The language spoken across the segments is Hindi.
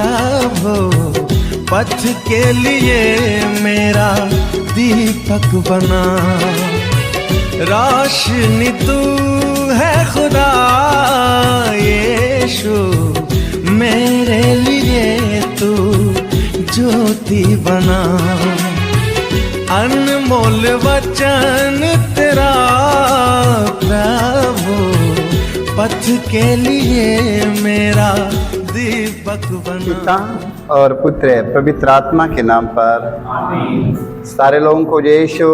प्रभु पथ के लिए मेरा दीपक बना। रोशनी तू है खुदा यीशु, मेरे लिए तू ज्योति बना। अनमोल वचन तेरा प्रभु पथ के लिए मेरा दीपक बना। पिता और पुत्र पवित्र आत्मा के नाम पर सारे लोगों को जय यीशु।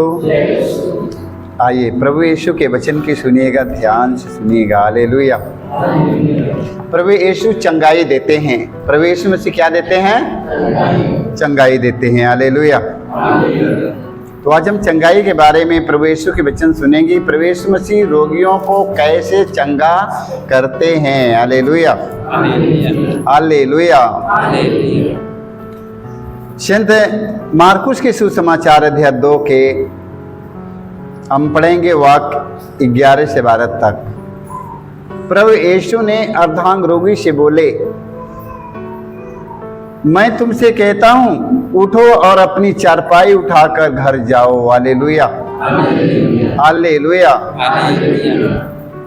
आइए प्रभु यीशु के वचन की सुनिएगा, ध्यान से सुनिएगा। हालेलुया। प्रभु यीशु चंगाई देते हैं। प्रभु यीशु मसीह क्या देते हैं? चंगाई देते हैं। हालेलुया। तो आज हम चंगाई के बारे में प्रभु यीशु के वचन सुनेंगे। प्रभु यीशु मसीह रोगियों को कैसे चंगा करते हैं। Hallelujah, hallelujah. संत मार्कुस के सुसमाचार अध्याय 2 के हम पढ़ेंगे वाक्य 11 से 12 तक। प्रभु यीशु ने अर्धांग रोगी से बोले, मैं तुमसे कहता हूं उठो और अपनी चारपाई उठाकर घर जाओ। Hallelujah, hallelujah.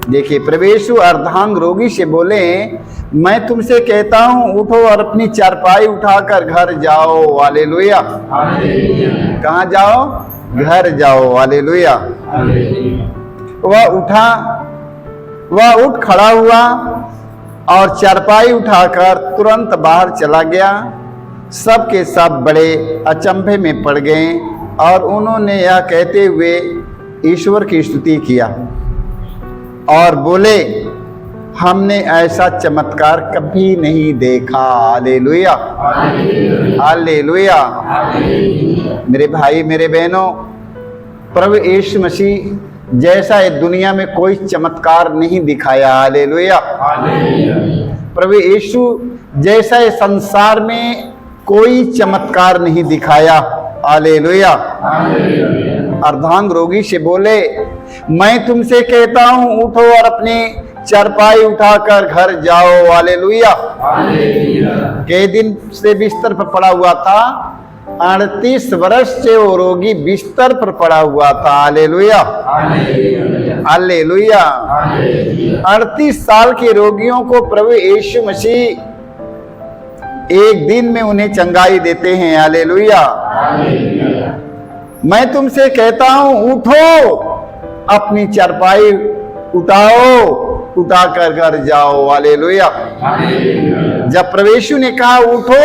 देखिए प्रभु यीशु अर्धांग रोगी से बोले, मैं तुमसे कहता हूं उठो और अपनी चारपाई उठाकर घर जाओ। हालेलुया। कहाँ जाओ? घर जाओ। हालेलुया। वह उठा, वह उठ खड़ा हुआ और चारपाई उठाकर तुरंत बाहर चला गया। सब के सब बड़े अचंभे में पड़ गए और उन्होंने यह कहते हुए ईश्वर की स्तुति किया और बोले, हमने ऐसा चमत्कार कभी नहीं देखा। Hallelujah, hallelujah. मेरे भाई मेरे बहनों, प्रभु यीशु मसीह जैसा इस दुनिया में कोई चमत्कार नहीं दिखाया। हालेलुया। प्रभु यीशु जैसा इस संसार में कोई चमत्कार नहीं दिखाया। हालेलुया। अर्धांग रोगी से बोले, मैं तुमसे कहता हूं उठो और अपनी चारपाई उठाकर घर जाओ। हालेलुया। कई दिन से बिस्तर पर पड़ा हुआ था। 38 वर्ष से वो रोगी बिस्तर पर पड़ा हुआ था। Hallelujah, hallelujah. 38 साल के रोगियों को प्रभु यीशु मसीह एक दिन में उन्हें चंगाई देते हैं। हालेलुया। मैं तुमसे कहता हूं उठो, अपनी चारपाई उठाओ, उठाकर घर जाओ। हालेलुया। जब प्रभु यीशु ने कहा उठो,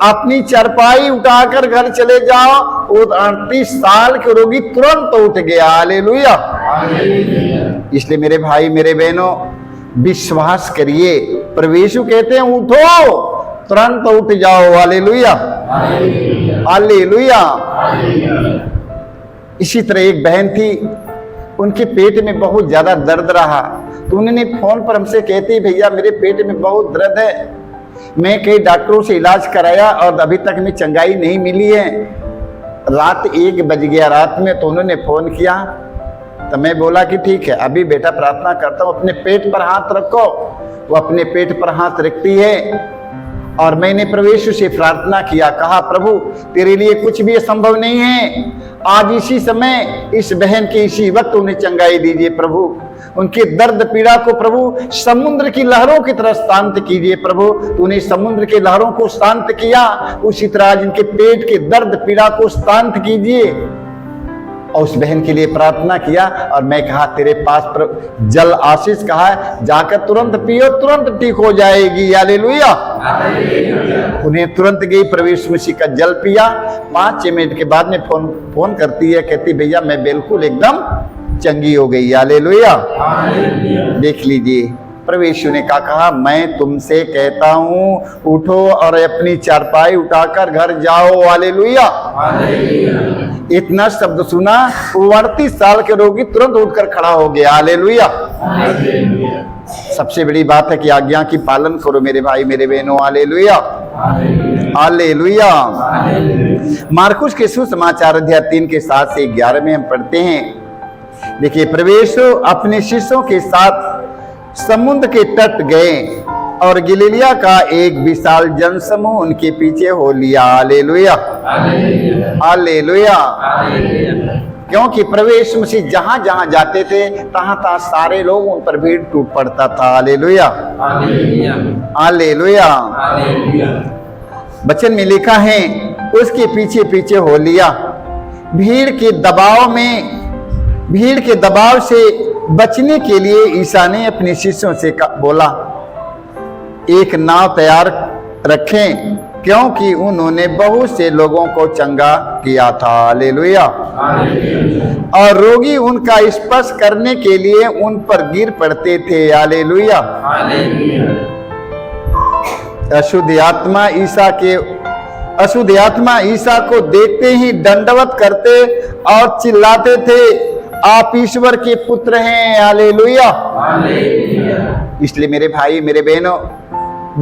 अपनी चारपाई उठाकर घर चले जाओ, वो 38 साल के रोगी तुरंत उठ गया। हालेलुया। इसलिए मेरे भाई मेरे बहनों, विश्वास करिए। प्रभु यीशु कहते हैं उठो, तुरंत उठ जाओ। Hallelujah, hallelujah. इसी तरह एक बहन थी, उनके पेट में बहुत ज्यादा दर्द रहा, तो उन्होंने फोन पर हमसे कहती, भैया मेरे पेट में बहुत दर्द है, मैं कई डॉक्टरों से इलाज कराया और अभी तक में चंगाई नहीं मिली है। रात 1 बज गया रात में, तो उन्होंने फोन किया, तो मैं बोला कि ठीक है, अभी बेटा प्रार्थना करता हूँ, अपने पेट पर हाथ रखो। वो अपने पेट पर हाथ रखती है और मैंने प्रभु यीशु से प्रार्थना किया, कहा प्रभु तेरे लिए कुछ भी असंभव नहीं है। आज इसी समय इस बहन के इसी वक्त उन्हें चंगाई दीजिए प्रभु। उनके दर्द पीड़ा को प्रभु समुद्र की लहरों की तरह शांत कीजिए प्रभु। तूने समुद्र की लहरों को शांत किया, उसी तरह आज इनके पेट के दर्द पीड़ा को शांत कीजिए। और उस बहन के लिए प्रार्थना किया और मैं कहा तेरे पास जल आशीष कहा है, जाकर तुरंत पियो, तुरंत ठीक हो जाएगी। हालेलुया। उन्हें तुरंत गई, प्रभु यीशु मसीह का जल पिया। 5-6 मिनट के बाद में फोन करती है, कहती भैया मैं बिल्कुल एकदम चंगी हो गई। हालेलुया। देख लीजिए, प्रभु यीशु ने कहा मैं तुमसे कहता हूं उठो और अपनी चारपाई उठाकर घर जाओ। हालेलुया। इतना शब्द सुना, 38 साल के रोगी तुरंत उठकर खड़ा हो गया। हालेलुया। सबसे बड़ी बात है कि आज्ञा की पालन करो मेरे भाई मेरे बहनों। Hallelujah, hallelujah. मार्कुस के सुसमाचार अध्याय 3 के 7 से 11 में हम पढ़ते हैं। देखिए, प्रभु यीशु अपने शिष्यों के साथ समुद्र के तट गए और गलीलिया का एक विशाल जनसमूह उनके पीछे हो लिया। Hallelujah, hallelujah. क्योंकि प्रभु यीशु मसीह जहां जहां जाते थे तहां तहां सारे लोग उन पर भीड़ टूट पड़ता था। Hallelujah, hallelujah. वचन में लिखा है उसके पीछे पीछे हो लिया। भीड़ के दबाव से बचने के लिए ईसा ने अपने शिष्यों से बोला, एक नाव तैयार रखें, क्योंकि उन्होंने बहुत से लोगों को चंगा किया था। हालेलुया। और रोगी उनका स्पर्श करने के लिए उन पर गिर पड़ते थे। हालेलुया। अशुद्ध आत्मा ईसा को देखते ही दंडवत करते और चिल्लाते थे, आप ईश्वर के पुत्र हैं। हालेलुया। इसलिए मेरे भाई मेरे बहनों,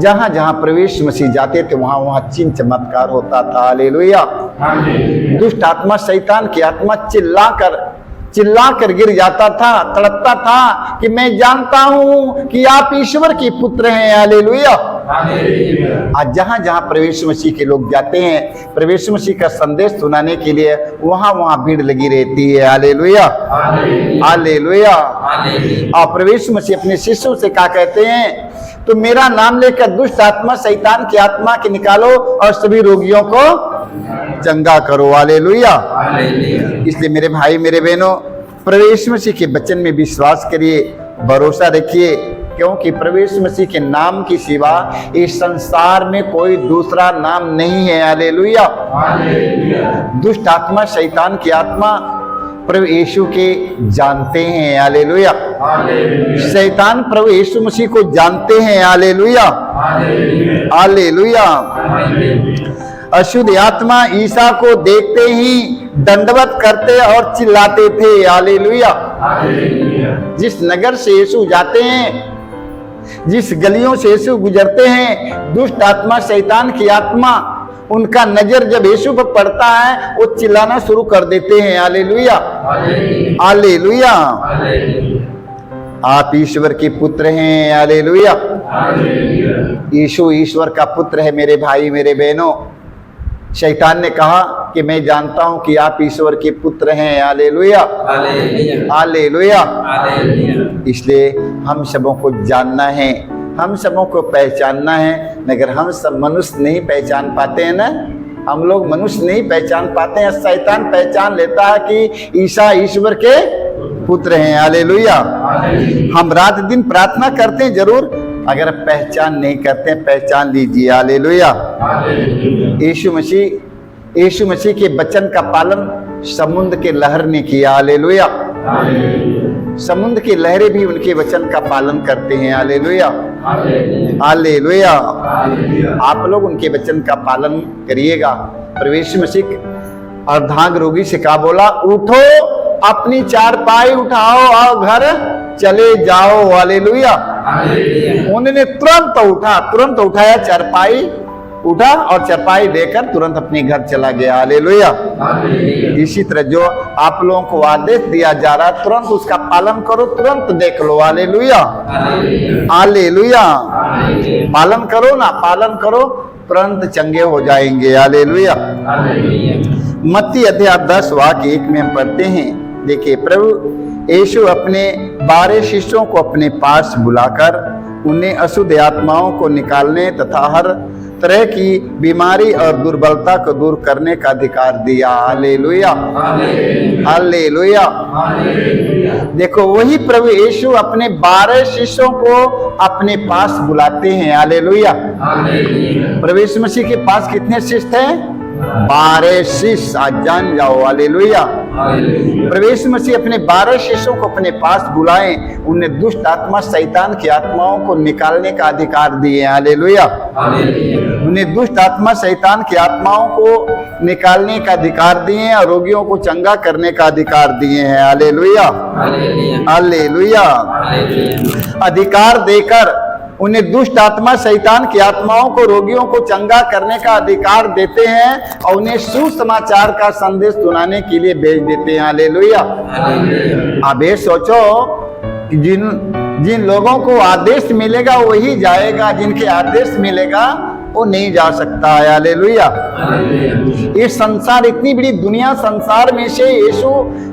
जहां जहां प्रवेश मसीह जाते थे वहां वहां चिन्ह चमत्कार होता था। हालेलुया। दुष्ट आत्मा, शैतान की आत्मा चिल्ला कर गिर जाता था, तड़पता था कि मैं जानता हूं कि आप ईश्वर के पुत्र हैं। हालेलुया। आज जहां जहां प्रवेश मसीह के लोग जाते हैं, प्रवेश मसीह का संदेश सुनाने के लिए वहां वहां भीड़ लगी रहती है। Hallelujah, hallelujah. और प्रवेश मसीह अपने शिष्यों से क्या कहते हैं, तो मेरा नाम लेकर दुष्ट आत्मा, शैतान की आत्मा के निकालो और सभी रोगियों को चंगा करो। हालेलुया। इसलिए मेरे भाई मेरे बहनों, प्रवेश मसीह के वचन में विश्वास करिए, भरोसा रखिए, क्योंकि प्रवेश मसीह के नाम की सिवा इस संसार में कोई दूसरा नाम नहीं है। हालेलुया। दुष्ट आत्मा, शैतान की आत्मा प्रभु यीशु के जानते हैं। हालेलुया। शैतान प्रभु यीशु मसीह को जानते हैं। Hallelujah, hallelujah. अशुद्ध आत्मा ईसा को देखते ही दंडवत करते और चिल्लाते थे। हालेलुया। जिस नगर से यीशु जाते हैं, जिस गलियों से यीशु गुजरते हैं, दुष्ट आत्मा, शैतान की आत्मा, उनका नजर जब यीशु पर पड़ता है वो चिल्लाना शुरू कर देते हैं। Hallelujah, hallelujah. आप ईश्वर के पुत्र हैं। हालेलुया। यीशु ईश्वर का पुत्र है। मेरे भाई मेरे बहनों, शैतान ने कहा कि मैं जानता हूं कि आप ईश्वर के पुत्र हैं। Hallelujah, hallelujah. इसलिए हम सबों को जानना है, हम सबों को पहचानना है, मगर हम सब मनुष्य नहीं पहचान पाते हैं ना। हम लोग मनुष्य नहीं पहचान पाते हैं, शैतान पहचान लेता है कि ईसा ईश्वर के पुत्र हैं। हालेलुया। हम रात दिन प्रार्थना करते हैं जरूर, अगर पहचान नहीं करते हैं, पहचान लीजिए। हालेलुया। यीशु मसीह के वचन का पालन समुद्र के लहर ने किया। हालेलुया। समुद्र की लहरें भी उनके वचन का पालन करते हैं। Hallelujah, hallelujah. आप लोग उनके वचन का पालन करिएगा। प्रवेश मसीह अर्धांग रोगी से कहा, बोला उठो, अपनी चारपाई उठाओ और घर चले जाओ। हालेलुया। उन्होंने तुरंत उठाया, चारपाई उठा और चारपाई लेकर तुरंत अपने घर चला गया। हालेलुया। इसी तरह जो आप लोगों को आदेश दिया जा रहा है, तुरंत उसका पालन करो, तुरंत देख लो। Hallelujah, hallelujah. पालन करो ना, पालन करो, तुरंत चंगे हो जाएंगे। हालेलुया। मत्ती अध्याय 10 वाक्य 1 में हम पढ़ते हैं, देखिए, प्रभु यीशु अपने 12 शिष्यों को अपने पास बुलाकर उन्हें अशुद्ध आत्माओं को निकालने तथा हर तरह की बीमारी और दुर्बलता को दूर करने का अधिकार दिया। Hallelujah, hallelujah. देखो, वही प्रभु यीशु अपने 12 शिष्यों को अपने पास बुलाते हैं। हालेलुया। प्रभु यीशु मसीह के पास कितने शिष्य हैं? 12 शिष्य। आज जान जाओ। हालेलुया। प्रभु यीशु मसीह अपने 12 शिष्यों को अपने पास बुलाए, उन्हें दुष्ट आत्मा, शैतान की आत्माओं को निकालने का अधिकार दिए। हालेलुया। उन्हें दुष्ट आत्मा, शैतान की आत्माओं को निकालने का अधिकार दिए और रोगियों को चंगा करने का अधिकार दिए हैं। Hallelujah, hallelujah. अधिकार देकर उन्हें दुष्ट आत्मा, शैतान की आत्माओं को, रोगियों को चंगा करने का अधिकार देते हैं और उन्हें सुसमाचार का संदेश सुनाने के लिए भेज देते हैं। हालेलुया। अब ये सोचो कि जिन लोगों को आदेश मिलेगा वही जाएगा, जिनके आदेश मिलेगा वो नहीं जा सकता है। हालेलुया। ये संसार, इतनी बड़ी दुनिया, संसार में से यीशु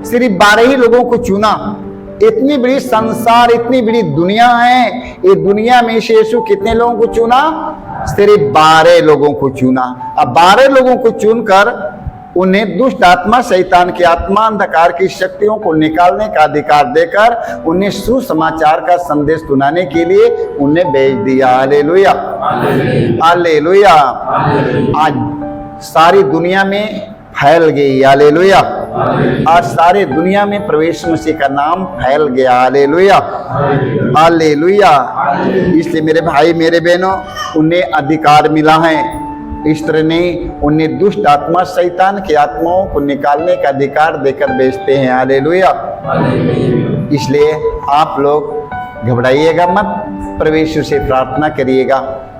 सिर्फ 12 ही लोगों को चुना। इतनी बड़ी संसार, इतनी बड़ी दुनिया है, ये दुनिया में से यीशु कितने लोगों को चुना? सिर्फ 12 लोगों को चुना। अब 12 लोगों को चुनकर उन्हें दुष्ट आत्मा, शैतान की आत्मा, अंधकार की शक्तियों को निकालने का अधिकार देकर उन्हें सुसमाचार का संदेश सुनाने के लिए उन्हें भेज दिया। Hallelujah, hallelujah. आज सारी दुनिया में फैल गई। हालेलुया। आज सारे दुनिया में प्रवेश मसीह का नाम फैल गया। Hallelujah, hallelujah. इसलिए मेरे भाई, मेरे बहनों, उन्हें अधिकार मिला है। इस तरह नहीं, उन्हें दुष्ट आत्मा, शैतान की आत्माओं को निकालने का अधिकार देकर भेजते हैं। हालेलुया। इसलिए आप लोग घबराइएगा मत, प्रभु यीशु से प्रार्थना करिएगा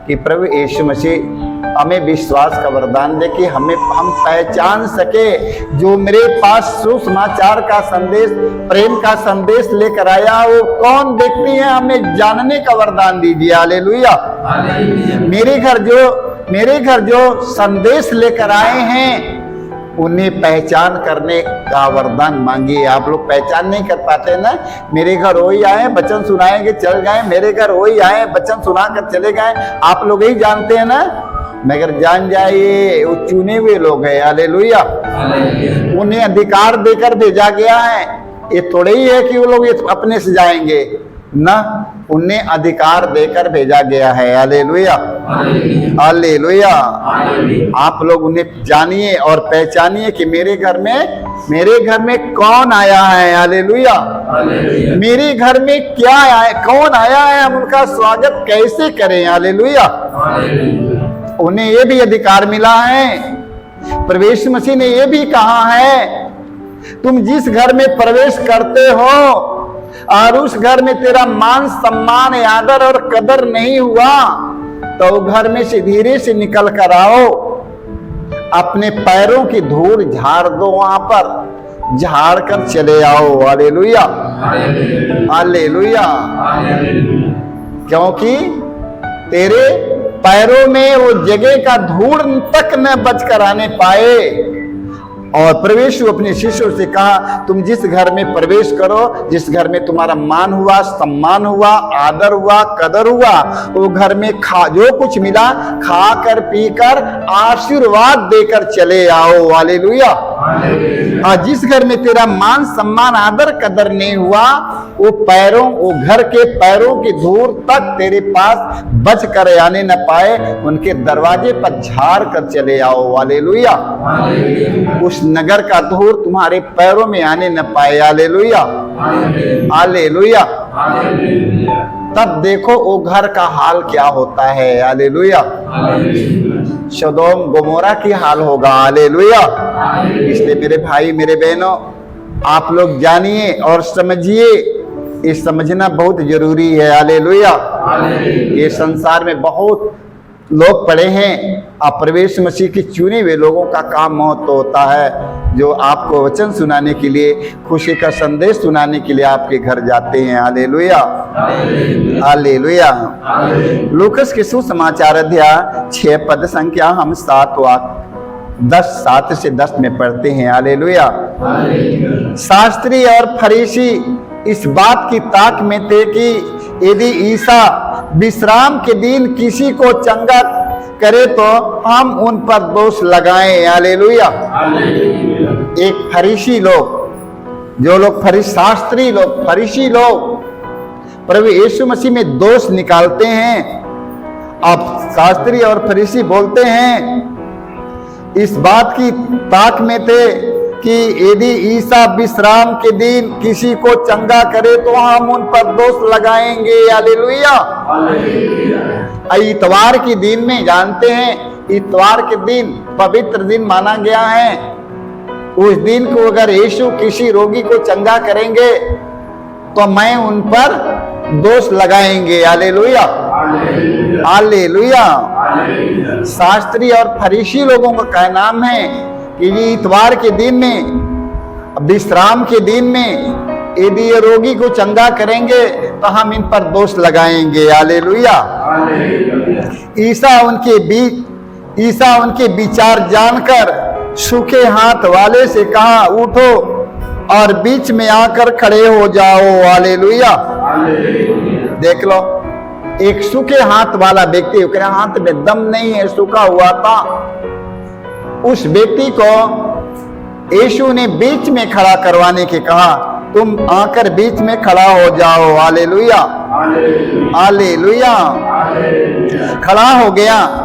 कि प्रभु यीशु मसीह हमें विश्वास का वरदान दे कि हम पहचान सके जो मेरे पास सुसमाचार का संदेश, प्रेम का संदेश लेकर आया वो कौन व्यक्ति है, हमें जानने का वरदान दीजिए। हालेलुया। मेरे घर जो संदेश लेकर आए हैं उन्हें पहचान करने का वरदान मांगिए। आप लोग पहचान नहीं कर पाते ना, मेरे घर वही आए वचन सुनाएंगे चल गए, मेरे घर वही आए वचन सुनाकर चले गए, आप लोग ही जानते हैं ना। मगर जान जाइए वो चुने हुए लोग हैं। हालेलुया। उन्हें अधिकार देकर भेजा गया है। ये थोड़े ही है कि वो लोग अपने से जाएंगे ना, उन्हें अधिकार देकर भेजा गया है। Hallelujah, hallelujah. आप लोग उन्हें जानिए और पहचानिए कि मेरे घर में कौन आया है। हालेलुया। मेरे घर में क्या आया, कौन आया है, हम उनका स्वागत कैसे करें। हालेलुया। उन्हें ये भी अधिकार मिला है। प्रवेश मसीह ने ये भी कहा है, तुम जिस घर में प्रवेश करते हो और उस घर में तेरा मान सम्मान, आदर और कदर नहीं हुआ तो घर में से धीरे से निकल कर आओ, अपने पैरों की धूल झाड़ दो, वहां पर झाड़ कर चले आओ। Hallelujah, hallelujah. क्योंकि तेरे पैरों में वो जगह का धूल तक न बच कर आने पाए। और प्रवेश अपने शिष्यों से कहा, तुम जिस घर में प्रवेश करो, जिस घर में तुम्हारा मान हुआ, सम्मान हुआ, आदर हुआ, कदर हुआ, वो घर में जो कुछ मिला खाकर पीकर आशीर्वाद देकर चले आओ। हालेलुया। और जिस घर में तेरा मान सम्मान आदर कदर नहीं हुआ, वो घर के पैरों की धूल तक तेरे पास बच कर आने न पाए, उनके दरवाजे पर झाड़ कर चले आओ। हालेलुया। उस नगर का धूल तुम्हारे पैरों में आने न पाए। Hallelujah, hallelujah. तब देखो वो घर का हाल क्या होता है। हालेलुया। सदोम गोमोरा की हाल होगा। हालेलुया। इसलिए मेरे भाई, मेरे बहनों, आप लोग जानिए और समझिए, ये समझना बहुत जरूरी है। हालेलुया। ये संसार में बहुत लोग पड़े हैं, आप प्रवेश मसीह के चुने हुए लोगों का काम महत्व होता है, जो आपको वचन सुनाने के लिए, खुशी का संदेश सुनाने के लिए आपके घर जाते हैं। Hallelujah, hallelujah. लूकस के सुसमाचार अध्याय 6 पद संख्या हम 7 से 10 में पढ़ते हैं। हालेलुया। शास्त्री और फरीसी इस बात की ताक में थे कि यदि ईसा विश्राम के दिन किसी को चंगा करे तो हम उन पर दोष लगाएं। हालेलुया। एक फरीसी लोग, जो लोग शास्त्री लोग, फरीसी लोग प्रभु यीशु मसीह में दोष निकालते हैं। अब शास्त्री और फरीसी बोलते हैं, इस बात की ताक में थे कि यदि ईसा विश्राम के दिन किसी को चंगा करे तो हम उन पर दोष लगाएंगे। हालेलुया। इतवार के दिन में, जानते हैं इतवार के दिन पवित्र दिन माना गया है। उस दिन को अगर यीशु किसी रोगी को चंगा करेंगे तो मैं उन पर दोष लगाएंगे। Hallelujah, hallelujah. शास्त्री और फरीसी लोगों का कहना है कि इतवार के दिन में, विश्राम के दिन में यदि ये रोगी को चंगा करेंगे तो हम इन पर दोष लगाएंगे। हालेलुया। ईसा उनके विचार जानकर सूखे हाथ वाले से कहा, उठो और बीच में आकर खड़े हो जाओ। हालेलुया। देख लो, एक सूखे हाथ वाला व्यक्ति, उसके हाथ में दम नहीं है, सूखा हुआ था, उस व्यक्ति को यीशु ने बीच में खड़ा करवाने के कहा, तुम आकर बीच में खड़ा हो जाओ। हालेलुया। हालेलुया। खड़ा हो गया।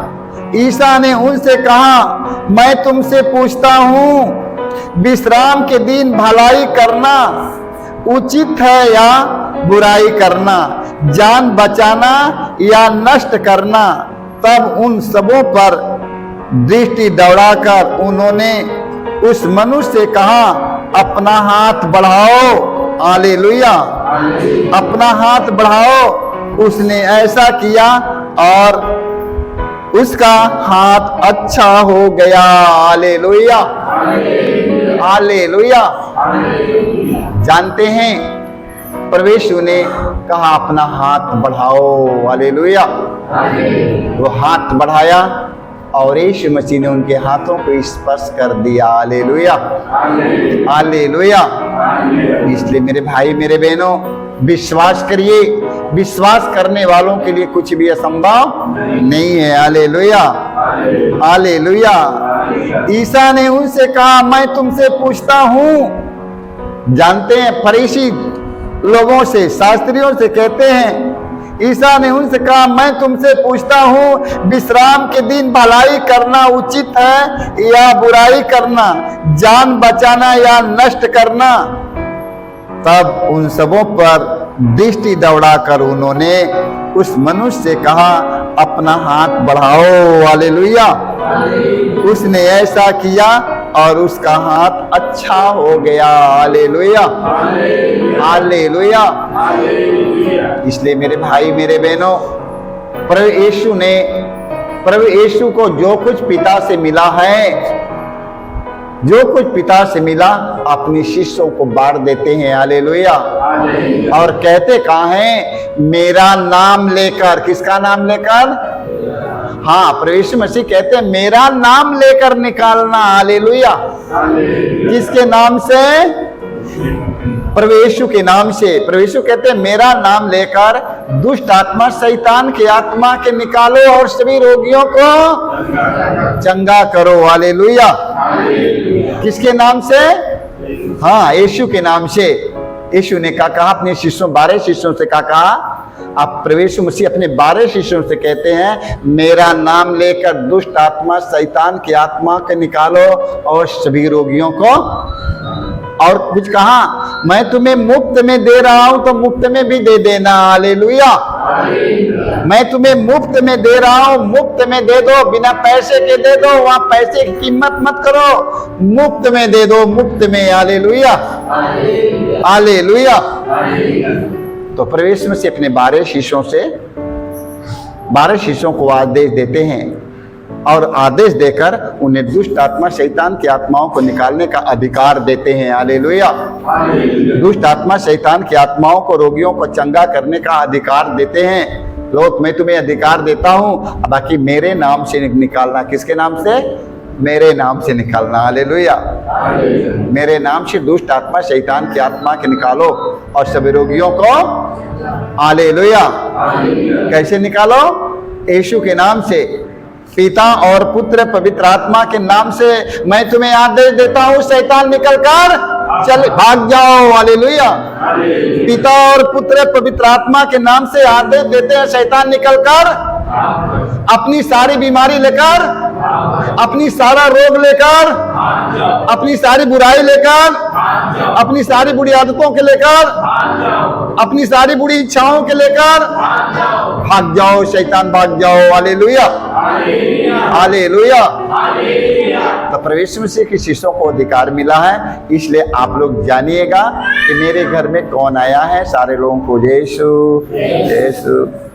ईसा ने उनसे कहा, मैं तुमसे पूछता हूं, विश्राम के दिन भलाई करना उचित है या बुराई करना, जान बचाना या नष्ट करना? तब उन सबों पर दृष्टि दौड़ाकर उन्होंने उस मनुष्य से कहा, अपना हाथ बढ़ाओ। हालेलुया। अपना हाथ बढ़ाओ। उसने ऐसा किया और उसका हाथ अच्छा हो गया। हालेलुया। हालेलुया। जानते हैं, प्रभु यीशु ने कहा अपना हाथ बढ़ाओ। हालेलुया। वो हाथ बढ़ाया और यीशु मसीह ने उनके हाथों को स्पर्श कर दिया। हालेलुया। हालेलुया। इसलिए मेरे भाई मेरे बहनों, विश्वास करिए, विश्वास करने वालों के लिए कुछ भी असंभव नहीं है। हालेलुया। हालेलुया। ईसा ने उनसे कहा, मैं तुमसे पूछता हूं। जानते हैं, फरीसी लोगों से, शास्त्रियों से कहते हैं, ईसा ने उनसे कहा, मैं तुमसे पूछता हूं, विश्राम के दिन भलाई करना उचित है या बुराई करना, जान बचाना या नष्ट करना? तब उन सबों पर दृष्टि दौड़ाकर उन्होंने उस मनुष्य से कहा, अपना हाथ बढ़ाओ। हालेलुया। उसने ऐसा किया और उसका हाथ अच्छा हो गया। हालेलुया। हालेलुया। इसलिए मेरे भाई मेरे बहनों, प्रभु यीशु को जो कुछ पिता से मिला है, जो कुछ पिता से मिला, अपने शिष्यों को बांट देते हैं। हालेलुया। और कहते कहाँ हैं? मेरा नाम लेकर। किसका नाम लेकर? हाँ, प्रभु यीशु मसीह कहते हैं, मेरा नाम लेकर निकालना। हालेलुया। किसके नाम से? प्रभु यीशु के नाम से। प्रभु यीशु कहते हैं, मेरा नाम लेकर दुष्ट आत्मा, शैतान की आत्मा के निकालो और सभी रोगियों को चंगा करो। हालेलुया। किसके नाम से? हाँ, यीशु के नाम से। यीशु ने कहा अपने शिष्यों, 12 शिष्यों से कहा, आप प्रभु यीशु मसीह अपने 12 शिष्यों से कहते हैं, मेरा नाम लेकर दुष्ट आत्मा, शैतान की आत्मा के निकालो और सभी रोगियों को। और कुछ कहा, मैं तुम्हें मुफ्त में दे रहा हूं तो मुफ्त में भी दे देना। हालेलुया। मैं तुम्हें मुफ्त में दे रहा हूं, मुफ्त में दे दो, बिना पैसे के दे दो, वहां पैसे की कीमत मत करो, मुफ्त में दे दो, मुफ्त में। हालेलुया। हालेलुया। तो प्रभु यीशु मसीह अपने 12 शिष्यों को आदेश देते हैं और आदेश देकर उन्हें दुष्ट आत्मा, शैतान की आत्माओं को निकालने का अधिकार देते हैं। हालेलुया। दुष्ट आत्मा, शैतान की आत्माओं को, रोगियों को चंगा करने का अधिकार देते हैं। लोग, मैं तुम्हें अधिकार देता हूं, बाकी मेरे नाम से निकालना। किसके नाम से? मेरे नाम से निकालना। हालेलुया। मेरे नाम से दुष्ट आत्मा, शैतान की आत्मा के निकालो और सभी रोगियों को। हालेलुया। कैसे निकालो? यीशु के नाम से, पिता और पुत्र पवित्र आत्मा के नाम से मैं तुम्हें आदेश देता हूं, शैतान निकल कर चल भाग जाओ। हालेलुया। पिता और पुत्र पवित्र आत्मा के नाम से आदेश देते हैं, शैतान निकल कर अपनी सारी बीमारी लेकर, अपनी सारा रोग लेकर, अपनी सारी बुराई लेकर, अपनी सारी बुरी आदतों के लेकर, अपनी सारी बुरी इच्छाओं के लेकर भाग जाओ, शैतान भाग जाओ। हालेलुया। हालेलुया। तो प्रभु यीशु मसीह के शिष्यों को अधिकार मिला है, इसलिए आप लोग जानिएगा कि मेरे घर में कौन आया है। सारे लोगों को जय यीशु, जय यीशु।